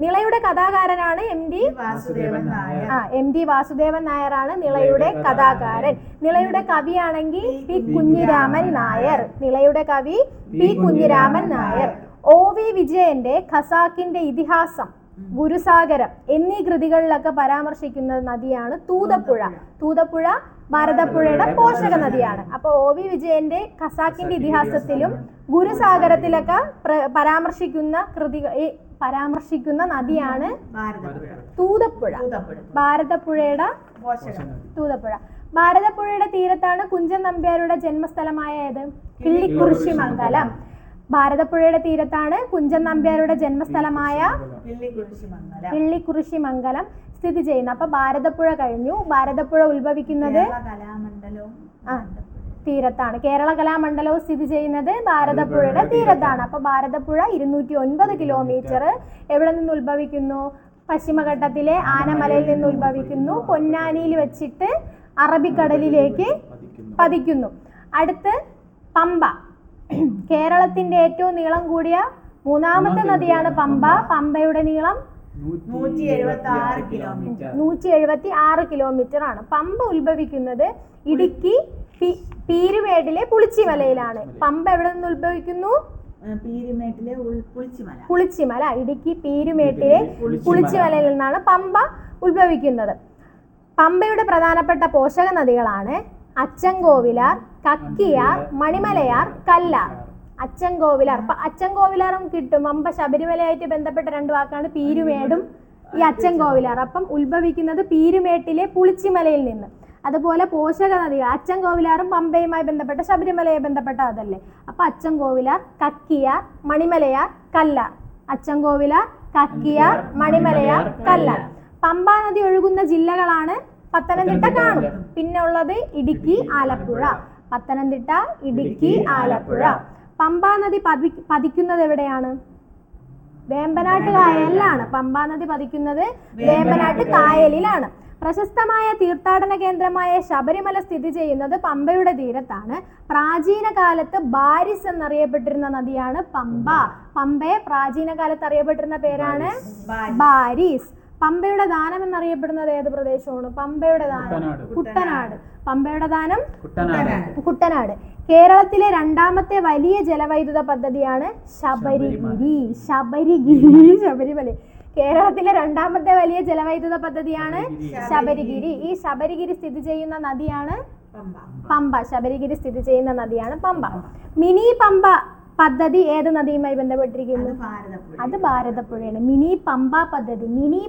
നിളയുടെ കഥാകാരനാണ് MD വാസുദേവൻ നായർ. MD വാസുദേവൻ നായരാണ് നിളയുടെ കഥാകാരൻ. നിളയുടെ കവിയാണെങ്കിൽ പി കുഞ്ഞിരാമൻ നായർ. നിളയുടെ കവി പി കുഞ്ഞിരാമൻ നായർ. OV വിജയന്റെ ഖസാക്കിന്റെ ഇതിഹാസം, ഗുരുസാഗരം എന്നീ കൃതികളിലൊക്കെ പരാമർശിക്കുന്ന നദിയാണ് തൂതപ്പുഴ. തൂതപ്പുഴ ഭാരതപ്പുഴയുടെ പോഷക നദിയാണ്. അപ്പോൾ OV വിജയന്റെ ഖസാക്കിന്റെ ഇതിഹാസത്തിലും ഗുരുസാഗരത്തിലൊക്കെ പരാമർശിക്കുന്ന നദിയാണ് തൂതപ്പുഴ. ഭാരതപ്പുഴയുടെ തൂതപ്പുഴ. ഭാരതപ്പുഴയുടെ തീരത്താണ് കുഞ്ചൻ നമ്പ്യാരുടെ ജന്മസ്ഥലമായ ഏത്? കിള്ളിക്കുറിശി മംഗലം. ഭാരതപ്പുഴയുടെ തീരത്താണ് കുഞ്ചൻ നമ്പ്യാരുടെ ജന്മസ്ഥലമായ കിള്ളിക്കുറിശി മംഗലം സ്ഥിതി ചെയ്യുന്നത്. അപ്പൊ ഭാരതപ്പുഴ കഴിഞ്ഞു. ഭാരതപ്പുഴ ഉത്ഭവിക്കുന്നത് തീരത്താണ്. കേരള കലാമണ്ഡലവും സ്ഥിതി ചെയ്യുന്നത് ഭാരതപ്പുഴയുടെ തീരത്താണ്. അപ്പൊ ഭാരതപ്പുഴ 209 കിലോമീറ്റർ എവിടെ നിന്ന് ഉത്ഭവിക്കുന്നു? പശ്ചിമഘട്ടത്തിലെ ആനമലയിൽ നിന്ന് ഉത്ഭവിക്കുന്നു. പൊന്നാനിയിൽ വെച്ചിട്ട് അറബിക്കടലിലേക്ക് പതിക്കുന്നു. അടുത്ത് പമ്പ. കേരളത്തിന്റെ ഏറ്റവും നീളം കൂടിയ മൂന്നാമത്തെ നദിയാണ് പമ്പ. പമ്പയുടെ നീളം 176 കിലോമീറ്റർ ആണ്. പമ്പ ഉത്ഭവിക്കുന്നത് ഇടുക്കി പീരുമേടിലെ പുളിച്ചിമലയിലാണ്. പമ്പ എവിടെ നിന്ന് ഉത്ഭവിക്കുന്നു? പുളിച്ചിമല. ഇടുക്കി പീരുമേട്ടിലെ പുളിച്ചിമലയിൽ നിന്നാണ് പമ്പ ഉത്ഭവിക്കുന്നത്. പമ്പയുടെ പ്രധാനപ്പെട്ട പോഷക നദികളാണ് അച്ചൻകോവിലാർ, കക്കിയാർ, മണിമലയാർ, കല്ലാർ. അച്ചൻകോവിലാറും കിട്ടും. പമ്പ ശബരിമലയായിട്ട് ബന്ധപ്പെട്ട രണ്ട് വാക്കാണ് പീരുമേടും ഈ അച്ചൻകോവിലാർ. അപ്പം ഉത്ഭവിക്കുന്നത് പീരുമേട്ടിലെ പുളിച്ചിമലയിൽ നിന്ന്. അതുപോലെ പോഷക നദികൾ അച്ചൻകോവിലാറും പമ്പയുമായി ബന്ധപ്പെട്ട ശബരിമലയെ ബന്ധപ്പെട്ട അതല്ലേ. അപ്പൊ അച്ചൻകോവിലാർ, കക്കിയാർ, മണിമലയാർ, കല്ലാർ. അച്ചൻകോവിലാർ, കക്കിയാർ, മണിമലയാർ, കല്ലാർ. പമ്പാ നദി ഒഴുകുന്ന ജില്ലകളാണ് പത്തനംതിട്ട, കാണും. പിന്നെ ഉള്ളത് ഇടുക്കി, ആലപ്പുഴ. പത്തനംതിട്ട, ഇടുക്കി, ആലപ്പുഴ. പമ്പാ നദി പതിക്കുന്നത് എവിടെയാണ്? വേമ്പനാട്ട് കായലിലാണ്. പമ്പാ നദി പതിക്കുന്നത് വേമ്പനാട്ട് കായലിലാണ്. പ്രശസ്തമായ തീർത്ഥാടന കേന്ദ്രമായ ശബരിമല സ്ഥിതി ചെയ്യുന്നത് പമ്പയുടെ തീരത്താണ്. പ്രാചീന കാലത്ത് ബാരിസ് എന്നറിയപ്പെട്ടിരുന്ന നദിയാണ് പമ്പ. പമ്പയെ പ്രാചീന കാലത്ത് അറിയപ്പെട്ടിരുന്ന പേരാണ് ബാരിസ്. പമ്പയുടെ ദാനം എന്നറിയപ്പെടുന്നത് ഏത് പ്രദേശമാണ്? പമ്പയുടെ ദാനം കുട്ടനാട്. പമ്പയുടെ ദാനം കുട്ടനാട്. കേരളത്തിലെ രണ്ടാമത്തെ വലിയ ജലവൈദ്യുത പദ്ധതിയാണ് ശബരിമല. കേരളത്തിലെ രണ്ടാമത്തെ വലിയ ജലവൈദ്യുത പദ്ധതിയാണ് ശബരിഗിരി. ഈ ശബരിഗിരി സ്ഥിതി ചെയ്യുന്ന നദിയാണ് പമ്പ. ശബരിഗിരി സ്ഥിതി ചെയ്യുന്ന നദിയാണ് പമ്പ. മിനി പമ്പ പദ്ധതി ഏത് നദിയുമായി ബന്ധപ്പെട്ടിരിക്കുന്നു? അത് ഭാരതപ്പുഴയാണ്. മിനി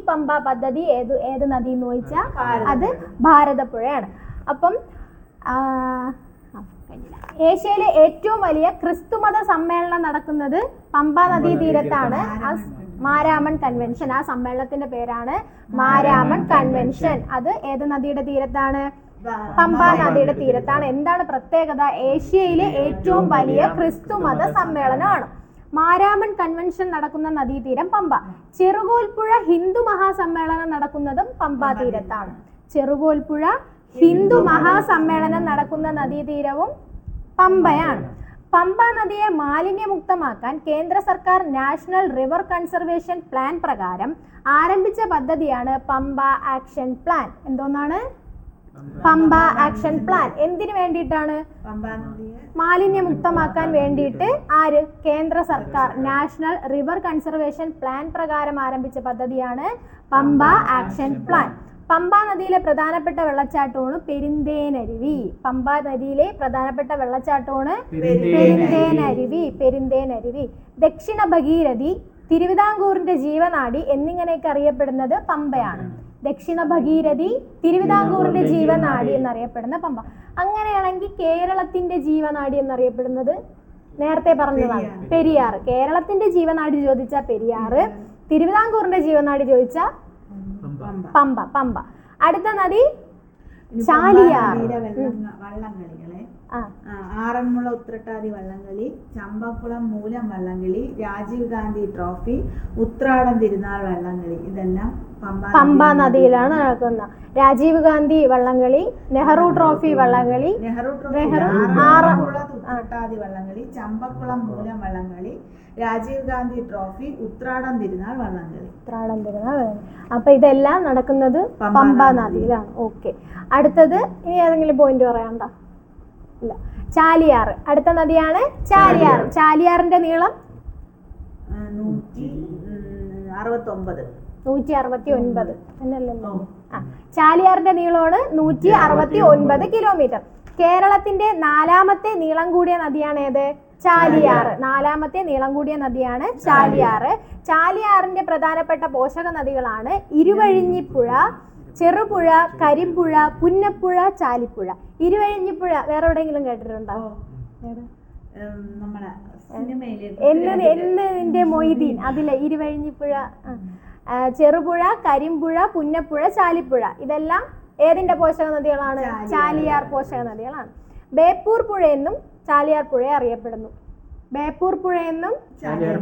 പമ്പ പദ്ധതി ഏത് നദി എന്ന് ചോദിച്ചാൽ അത് ഭാരതപ്പുഴയാണ്. അപ്പം ഏഷ്യയിലെ ഏറ്റവും വലിയ ക്രിസ്തുമത സമ്മേളനം നടക്കുന്നത് പമ്പാ നദീ തീരത്താണ്. മാരാമൺ കൺവെൻഷൻ. ആ സമ്മേളനത്തിന്റെ പേരാണ് മാരാമൺ കൺവെൻഷൻ. അത് ഏത് നദിയുടെ തീരത്താണ്? പമ്പാ നദിയുടെ തീരത്താണ്. എന്താണ് പ്രത്യേകത? ഏഷ്യയിലെ ഏറ്റവും വലിയ ക്രിസ്തുമത സമ്മേളനമാണ്. മാരാമൺ കൺവെൻഷൻ നടക്കുന്ന നദീതീരം പമ്പ. ചെറുകോൽപ്പുഴ ഹിന്ദു മഹാസമ്മേളനം നടക്കുന്നതും പമ്പാ തീരത്താണ്. ചെറുകോൽപ്പുഴ ഹിന്ദു മഹാസമ്മേളനം നടക്കുന്ന നദീതീരവും പമ്പയാണ്. പമ്പ നദിയെ മാലിന്യമുക്തമാക്കാൻ കേന്ദ്ര സർക്കാർ നാഷണൽ റിവർ കൺസർവേഷൻ പ്ലാൻ പ്രകാരം ആരംഭിച്ച പദ്ധതിയാണ് പമ്പ ആക്ഷൻ പ്ലാൻ. എന്തോന്നാണ് പമ്പ ആക്ഷൻ പ്ലാൻ? എന്തിനു വേണ്ടിയിട്ടാണ്? മാലിന്യമുക്തമാക്കാൻ വേണ്ടിയിട്ട്. ആര്? കേന്ദ്ര സർക്കാർ നാഷണൽ റിവർ കൺസർവേഷൻ പ്ലാൻ പ്രകാരം ആരംഭിച്ച പദ്ധതിയാണ് പമ്പ ആക്ഷൻ പ്ലാൻ. പമ്പ നദിയിലെ പ്രധാനപ്പെട്ട വെള്ളച്ചാട്ടമാണ് പെരിന്തേനരുവി. പമ്പ നദിയിലെ പ്രധാനപ്പെട്ട വെള്ളച്ചാട്ടമാണ് പെരിന്തേനരുവി. ദക്ഷിണ ഭഗീരഥി, തിരുവിതാംകൂറിന്റെ ജീവനാഡി എന്നിങ്ങനെയൊക്കെ അറിയപ്പെടുന്നത് പമ്പയാണ്. ദക്ഷിണ ഭഗീരഥി, തിരുവിതാംകൂറിന്റെ ജീവനാഡി എന്നറിയപ്പെടുന്ന പമ്പ. അങ്ങനെയാണെങ്കിൽ കേരളത്തിന്റെ ജീവനാഡി എന്നറിയപ്പെടുന്നത് നേരത്തെ പറഞ്ഞതാണ് പെരിയാർ. കേരളത്തിന്റെ ജീവനാഡി ചോദിച്ചാൽ പെരിയാർ, തിരുവിതാംകൂറിന്റെ ജീവനാഡി ചോദിച്ചാൽ പമ്പ. അടുത്ത നദി ചാലിയാർ. വള്ളംകളികളെ ആറന്മുള ഉത്രട്ടാതി വള്ളംകളി, ചമ്പക്കുളം മൂലം വള്ളംകളി, രാജീവ് ഗാന്ധി ട്രോഫി, ഉത്രാടം തിരുനാൾ വള്ളംകളി, ഇതെല്ലാം പമ്പ നദിയിലാണ് നടക്കുന്നത്. രാജീവ് ഗാന്ധി വള്ളംകളി, നെഹ്റു ട്രോഫി വള്ളംകളി, ഉത്രട്ടാതി വള്ളംകളി, ചമ്പക്കുളം മൂലം വള്ളംകളി, രാജീവ് ഗാന്ധി ട്രോഫി, ഉത്രാടം തിരുനാൾ വള്ളംകളി. അപ്പൊ ഇതെല്ലാം നടക്കുന്നത് പമ്പാ നദിയിലാണ്. ഓക്കെ, അടുത്തത് ഇനി ഏതെങ്കിലും പോയിന്റ് പറയാണ്ട? ഇല്ല. ചാലിയാർ അടുത്ത നദിയാണ്. ചാലിയാർ. ചാലിയാറിന്റെ നീളം 169 എന്നല്ലോ. ചാലിയാറിന്റെ നീളമാണ് 169 കിലോമീറ്റർ. കേരളത്തിന്റെ 4ാമത്തെ നീളം കൂടിയ നദിയാണ് ഏത്? ചാലിയാർ. 4ാമത്തെ നീളം കൂടിയ നദിയാണ് ചാലിയാർ. ചാലിയാറിന്റെ പ്രധാനപ്പെട്ട പോഷക നദികളാണ് ഇരുവഴിഞ്ഞിപ്പുഴ, ചെറുപുഴ, കരിമ്പുഴ, പുന്നപ്പുഴ, ചാലിപ്പുഴ. ഇരുവഴിഞ്ഞിപ്പുഴ വേറെ എവിടെയെങ്കിലും കേട്ടിട്ടുണ്ടോ? എന്നിന്റെ മൊയ്തീൻ അതിലെ ഇരുവഴിഞ്ഞിപ്പുഴ. ചെറുപുഴ, കരിമ്പുഴ, പുന്നപ്പുഴ, ചാലിപ്പുഴ ഇതെല്ലാം ഏതിന്റെ പോഷക നദികളാണ്? ചാലിയാർ പോഷക നദികളാണ്. ബേപ്പൂർ പുഴ എന്നും ചാലിയാർ പുഴ അറിയപ്പെടുന്നു. ബേപ്പൂർ പുഴ എന്നും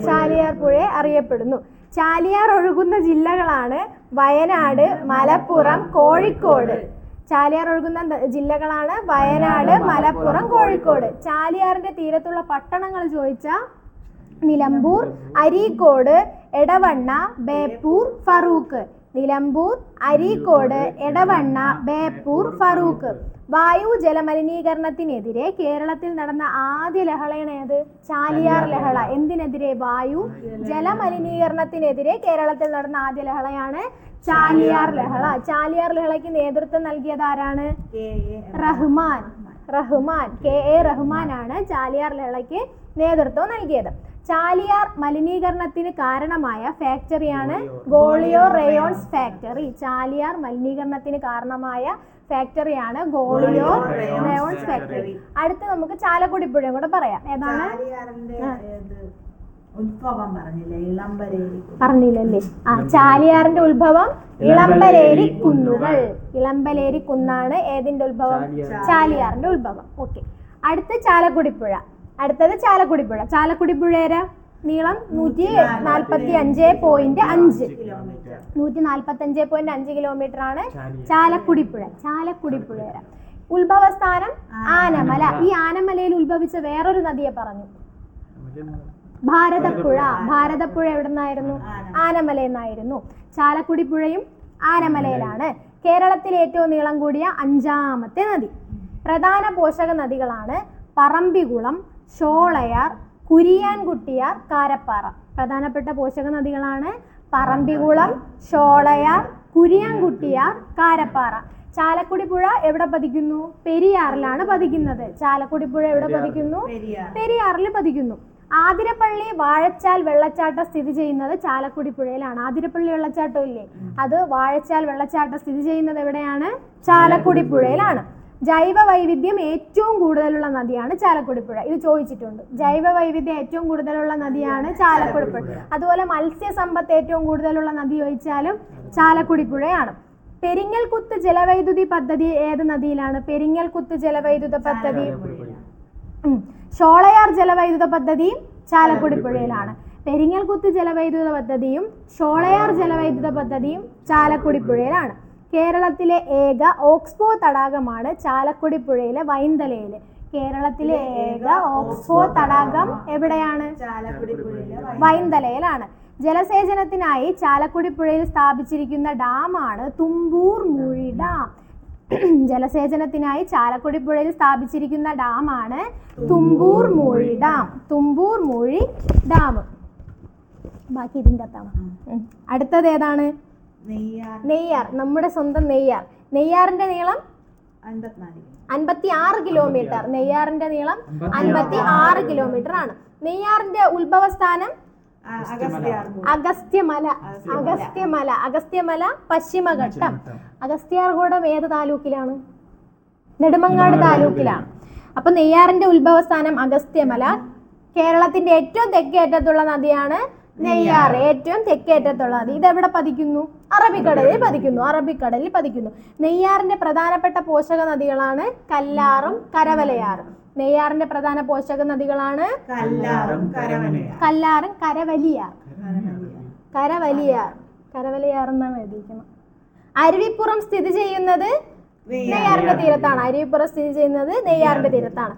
ചാലിയാർ പുഴ അറിയപ്പെടുന്നു. ചാലിയാർ ഒഴുകുന്ന ജില്ലകളാണ് വയനാട്, മലപ്പുറം, കോഴിക്കോട്. ചാലിയാർ ഒഴുകുന്ന ജില്ലകളാണ് വയനാട്, മലപ്പുറം, കോഴിക്കോട്. ചാലിയാറിന്റെ തീരത്തുള്ള പട്ടണങ്ങൾ ചോദിച്ചാൽ നിലമ്പൂർ, അരീക്കോട്, എടവണ്ണ, ബേപ്പൂർ, ഫറൂഖ്. നിലമ്പൂർ, അരീക്കോട്, എടവണ്ണ, ബേപ്പൂർ, ഫറൂഖ്. വായു ജലമലിനീകരണത്തിനെതിരെ കേരളത്തിൽ നടന്ന ആദ്യ ലഹളയാണ് ഏത്? ചാലിയാർ ലഹള. എന്തിനെതിരെ? വായു ജലമലിനീകരണത്തിനെതിരെ കേരളത്തിൽ നടന്ന ആദ്യ ലഹളയാണ് ചാലിയാർ ലഹള. ചാലിയാർ ലഹളയ്ക്ക് നേതൃത്വം നൽകിയത് ആരാണ്? റഹ്മാൻ. KA റഹ്മാനാണ് ചാലിയാർ ലഹളയ്ക്ക് നേതൃത്വം നൽകിയത്. ചാലിയാർ മലിനീകരണത്തിന് കാരണമായ ഫാക്ടറിയാണ് ഗോളിയോർ റയോൺസ് ഫാക്ടറി. ചാലിയാർ മലിനീകരണത്തിന് കാരണമായ ഫാക്ടറിയാണ് ഗോളിയോർ റയോൺസ് ഫാക്ടറി. അടുത്ത് നമുക്ക് ചാലക്കുടി പുഴയും കൂടെ പറയാം. ഏതാണ്? പറഞ്ഞില്ലല്ലേ? ചാലിയാറിന്റെ ഉത്ഭവം ഇളമ്പലേരി കുന്നുകൾ. ഇളമ്പലേരി കുന്നാണ് ഏതിന്റെ ഉത്ഭവം? ചാലിയാറിന്റെ ഉത്ഭവം. ഓക്കെ, അടുത്ത ചാലക്കുടിപ്പുഴ. അടുത്തത് ചാലക്കുടിപ്പുഴ. ചാലക്കുടിപ്പുഴയുടെ നീളം 145.5 കിലോമീറ്റർ ആണ് ചാലക്കുടിപ്പുഴ. ചാലക്കുടിപ്പുഴയുടെ ഉത്ഭവസ്ഥാനം ആനമല. ഈ ആനമലയിൽ ഉത്ഭവിച്ച വേറൊരു നദിയെ പറഞ്ഞു, ഭാരതപ്പുഴ. ഭാരതപ്പുഴ എവിടെ നിന്നായിരുന്നു? ആനമലയിൽ നിന്നായിരുന്നു. ചാലക്കുടിപ്പുഴയും ആനമലയിലാണ്. കേരളത്തിലെ ഏറ്റവും നീളം കൂടിയ 5ാമത്തെ നദി. പ്രധാന പോഷക നദികളാണ് പറമ്പിക്കുളം, ഷോളയാർ, കുരിയാൻകുട്ടിയാർ, കാരപ്പാറ. പ്രധാനപ്പെട്ട പോഷക നദികളാണ് പറമ്പിക്കുളം, ഷോളയാർ, കുരിയാൻകുട്ടിയാർ, കാരപ്പാറ. ചാലക്കുടിപ്പുഴ എവിടെ പതിക്കുന്നു? പെരിയാറിലാണ് പതിക്കുന്നത്. ചാലക്കുടിപ്പുഴ എവിടെ പതിക്കുന്നു? പെരിയാറിൽ പതിക്കുന്നു. ആതിരപ്പള്ളി വാഴച്ചാൽ വെള്ളച്ചാട്ടം സ്ഥിതി ചെയ്യുന്നത് ചാലക്കുടിപ്പുഴയിലാണ്. ആതിരപ്പള്ളി വെള്ളച്ചാട്ടം ഇല്ലേ, അത് വാഴച്ചാൽ വെള്ളച്ചാട്ടം സ്ഥിതി ചെയ്യുന്നത് എവിടെയാണ്? ചാലക്കുടിപ്പുഴയിലാണ്. ജൈവ വൈവിധ്യം ഏറ്റവും കൂടുതലുള്ള നദിയാണ് ചാലക്കുടിപ്പുഴ. ഇത് ചോദിച്ചിട്ടുണ്ട്. ജൈവ വൈവിധ്യം ഏറ്റവും കൂടുതലുള്ള നദിയാണ് ചാലക്കുടിപ്പുഴ. അതുപോലെ മത്സ്യസമ്പത്ത് ഏറ്റവും കൂടുതലുള്ള നദി ചോദിച്ചാലും ചാലക്കുടിപ്പുഴയാണ്. പെരിങ്ങൽകുത്ത് ജലവൈദ്യുതി പദ്ധതി ഏത് നദിയിലാണ്? പെരിങ്ങൽകുത്ത് ജലവൈദ്യുത പദ്ധതി ഷോളയാർ ജലവൈദ്യുത പദ്ധതിയും ചാലക്കുടിപ്പുഴയിലാണ്. പെരിങ്ങൽകുത്ത് ജലവൈദ്യുത പദ്ധതിയും ഷോളയാർ ജലവൈദ്യുത പദ്ധതിയും ചാലക്കുടിപ്പുഴയിലാണ്. കേരളത്തിലെ ഏക ഓക്സ്ബോ തടാകമാണ് ചാലക്കുടിപ്പുഴയിലെ വൈന്തലയില്. കേരളത്തിലെ ഏക ഓക്സ്ബോ തടാകം എവിടെയാണ്? വൈന്തലയിലാണ്. ജലസേചനത്തിനായി ചാലക്കുടിപ്പുഴയിൽ സ്ഥാപിച്ചിരിക്കുന്ന ഡാമാണ് തുമ്പൂർ മൂഴി ഡാം. ജലസേചനത്തിനായി ചാലക്കുടിപ്പുഴയിൽ സ്ഥാപിച്ചിരിക്കുന്ന ഡാമാണ് തുമ്പൂർ മൂഴി ഡാം. തുമ്പൂർ മൂഴി ഡാം. ബാക്കി ഇതിൻ്റെ അകത്താണ്. അടുത്തത് ഏതാണ്? നെയ്യാർ. നമ്മുടെ സ്വന്തം നെയ്യാർ. നെയ്യാറിന്റെ നീളം 56 കിലോമീറ്റർ. നെയ്യാറിന്റെ നീളം 56 കിലോമീറ്റർ ആണ്. നെയ്യാറിന്റെ ഉത്ഭവസ്ഥാനം അഗസ്ത്യമല. അഗസ്ത്യമല പശ്ചിമഘട്ടം. അഗസ്ത്യാർകൂടം ഏത് താലൂക്കിലാണ്? നെടുമങ്ങാട് താലൂക്കിലാണ്. അപ്പൊ നെയ്യാറിന്റെ ഉത്ഭവസ്ഥാനം അഗസ്ത്യമല. കേരളത്തിന്റെ ഏറ്റവും തെക്കേറ്റത്തുള്ള നദിയാണ് നെയ്യാർ. ഏറ്റവും തെക്കേറ്റത്തുള്ള നദി. ഇതെവിടെ പതിക്കുന്നു? അറബിക്കടലിൽ പതിക്കുന്നു. നെയ്യാറിന്റെ പ്രധാനപ്പെട്ട പോഷക നദികളാണ് കല്ലാറും കരവലയാറും. നെയ്യാറിന്റെ പ്രധാന പോഷക നദികളാണ് കല്ലാറും കരവലിയാർ എന്നാണ് എഴുതിയിരിക്കുന്നത്. അരുവിപ്പുറം സ്ഥിതി ചെയ്യുന്നത് നെയ്യാറിന്റെ തീരത്താണ്. അരുവിപ്പുറം സ്ഥിതി ചെയ്യുന്നത് നെയ്യാറിന്റെ തീരത്താണ്.